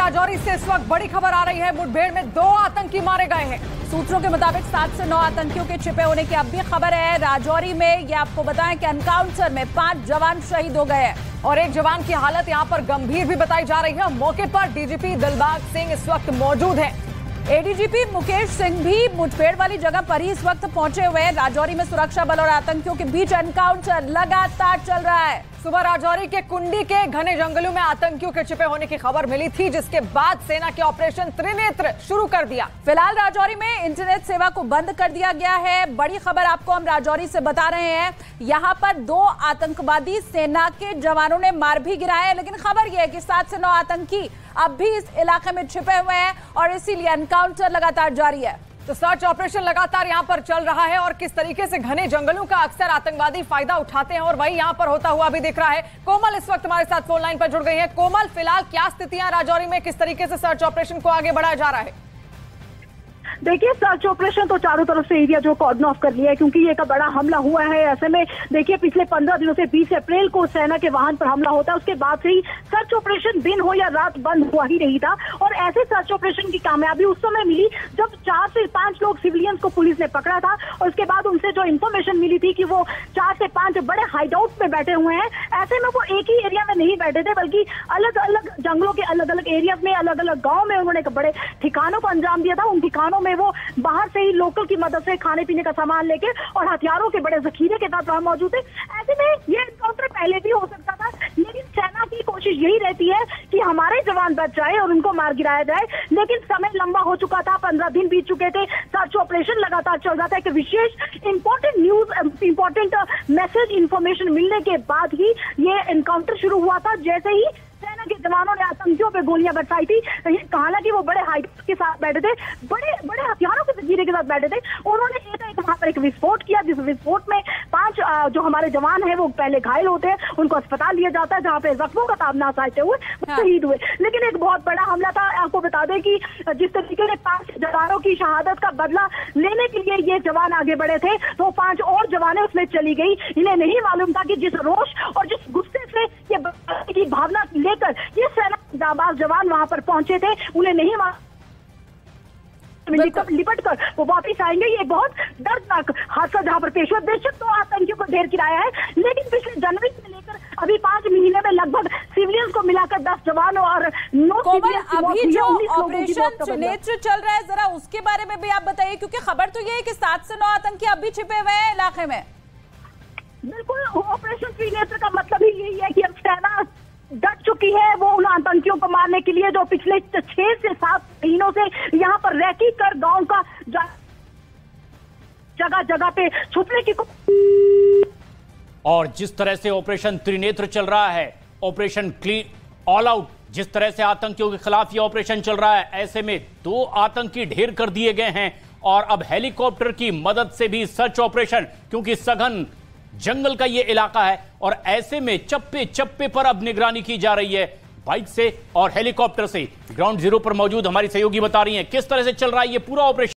राजौरी से इस वक्त बड़ी खबर आ रही है। मुठभेड़ में 2 आतंकी मारे गए हैं। सूत्रों के मुताबिक 7 से 9 आतंकियों के छिपे होने की अब भी खबर है। राजौरी में ये आपको बताएं कि एनकाउंटर में 5 जवान शहीद हो गए हैं और एक जवान की हालत यहां पर गंभीर भी बताई जा रही है। मौके पर डीजीपी दिलबाग सिंह इस वक्त मौजूद है। एडीजीपी मुकेश सिंह भी मुठभेड़ वाली जगह पर ही इस वक्त पहुंचे हुए हैं। राजौरी में सुरक्षा बल और आतंकियों के बीच एनकाउंटर लगातार चल रहा है। सुबह राजौरी के कुंडी के घने जंगलों में आतंकियों के छिपे होने की खबर मिली थी, जिसके बाद सेना के ऑपरेशन त्रिनेत्र शुरू कर दिया। फिलहाल राजौरी में इंटरनेट सेवा को बंद कर दिया गया है। बड़ी खबर आपको हम राजौरी से बता रहे हैं। यहाँ पर 2 आतंकवादी सेना के जवानों ने मार भी गिराया है, लेकिन खबर यह है कि 7 से 9 आतंकी अब भी इस इलाके में छिपे हुए हैं और इसीलिए एनकाउंटर लगातार जारी है। तो सर्च ऑपरेशन लगातार यहां पर चल रहा है और किस तरीके से घने जंगलों का अक्सर आतंकवादी फायदा उठाते हैं और वही यहां पर होता हुआ भी दिख रहा है। कोमल इस वक्त हमारे साथ फोन लाइन पर जुड़ गई है। कोमल, फिलहाल क्या स्थितियां राजौरी में, किस तरीके से सर्च ऑपरेशन को आगे बढ़ाया जा रहा है? देखिए, सर्च ऑपरेशन तो चारों तरफ से एरिया जो कॉर्डन ऑफ कर लिया है, क्योंकि ये एक बड़ा हमला हुआ है। ऐसे में देखिए, पिछले 15 दिनों से 20 अप्रैल को सेना के वाहन पर हमला होता है, उसके बाद से ही सर्च ऑपरेशन दिन हो या रात बंद हुआ ही नहीं था। और ऐसे सर्च ऑपरेशन की कामयाबी उस समय मिली जब 4 से 5 लोग सिविलियंस को पुलिस ने पकड़ा था और उसके बाद उनसे जो इन्फॉर्मेशन मिली थी कि वो 4 से 5 बड़े हाइडआउट में बैठे हुए हैं। ऐसे में वो एक ही एरिया में नहीं बैठे थे, बल्कि अलग अलग जंगलों के अलग अलग एरियाज में, अलग अलग गाँव में उन्होंने बड़े ठिकानों को अंजाम दिया था। उन ठिकानों में वो बाहर से ही लोकल की मदद से खाने पीने का सामान लेके और हथियारों के बड़े जखीरे के साथ वहां मौजूद थे। ऐसे में ये एनकाउंटर पहले भी हो सकता था, लेकिन सेना की कोशिश यही रहती है कि हमारे जवान बच जाए और उनको मार गिराया जाए। लेकिन समय लंबा हो चुका था, 15 दिन बीत चुके थे, सर्च ऑपरेशन लगातार चल रहा था। एक विशेष important news, important message, information मिलने के बाद ही ये एनकाउंटर शुरू हुआ था। जैसे ही सेना के जवानों ने आतंकियों पे गोलियां बरसाई थी, हालांकि वो बड़े हाइट के साथ बैठे थे, बड़े बड़े हथियारों के जखीरे के साथ बैठे थे। उन्होंने वहां पर एक विस्फोट किया, जिस विस्फोट में 5 जो हमारे जवान हैं वो पहले घायल होते हैं, उनको अस्पताल लिया जाता है, जहां पे जख्मों का ताबना सहते हुए शहीद हुए। लेकिन एक बहुत बड़ा हमला था। आपको बता दें कि जिस तरीके से 5 जवानों की शहादत का बदला लेने के लिए ये जवान आगे बढ़े थे, तो 5 और जवानें उसमें चली गई। इन्हें नहीं मालूम था कि जिस रोष और जिस गुस्से से ये की भावना लेकर ये सेना जाबाज जवान वहां पर पहुंचे थे, उन्हें नहीं लिपट कर वो वापिस आएंगे। ये बहुत दर्दनाक हादसा जहां पर पेश हुआ। बेशक 2 आतंकियों को ढेर गिराया है, लेकिन पिछले जनवरी से लेकर अभी 5 महीने में लगभग सिविलियंस को मिलाकर 10 जवानों और 9 सिविलियंस की मौत हुई है। ऑपरेशन त्रिनेत्र चल रहा है, जरा उसके बारे में भी आप बताइए, क्योंकि खबर तो ये है कि 7 से 9 आतंकी अब भी छिपे हुए हैं इलाके में। बिल्कुल, ऑपरेशन त्रिनेत्र का मतलब ही यही है कि अब सेना डट चुकी है वो उन आतंकियों को मारने के लिए जो पिछले 6 से 7 महीनों से यहाँ पर रैकी कर गांव का जगह जगह पे छुपने की। और जिस तरह से ऑपरेशन त्रिनेत्र चल रहा है, ऑपरेशन क्लीन ऑल आउट, जिस तरह से आतंकियों के खिलाफ ये ऑपरेशन चल रहा है, ऐसे में 2 आतंकी ढेर कर दिए गए हैं और अब हेलीकॉप्टर की मदद से भी सर्च ऑपरेशन, क्योंकि सघन जंगल का ये इलाका है और ऐसे में चप्पे चप्पे पर अब निगरानी की जा रही है बाइक से और हेलीकॉप्टर से। ग्राउंड जीरो पर मौजूद हमारी सहयोगी बता रही हैं किस तरह से चल रहा है ये पूरा ऑपरेशन।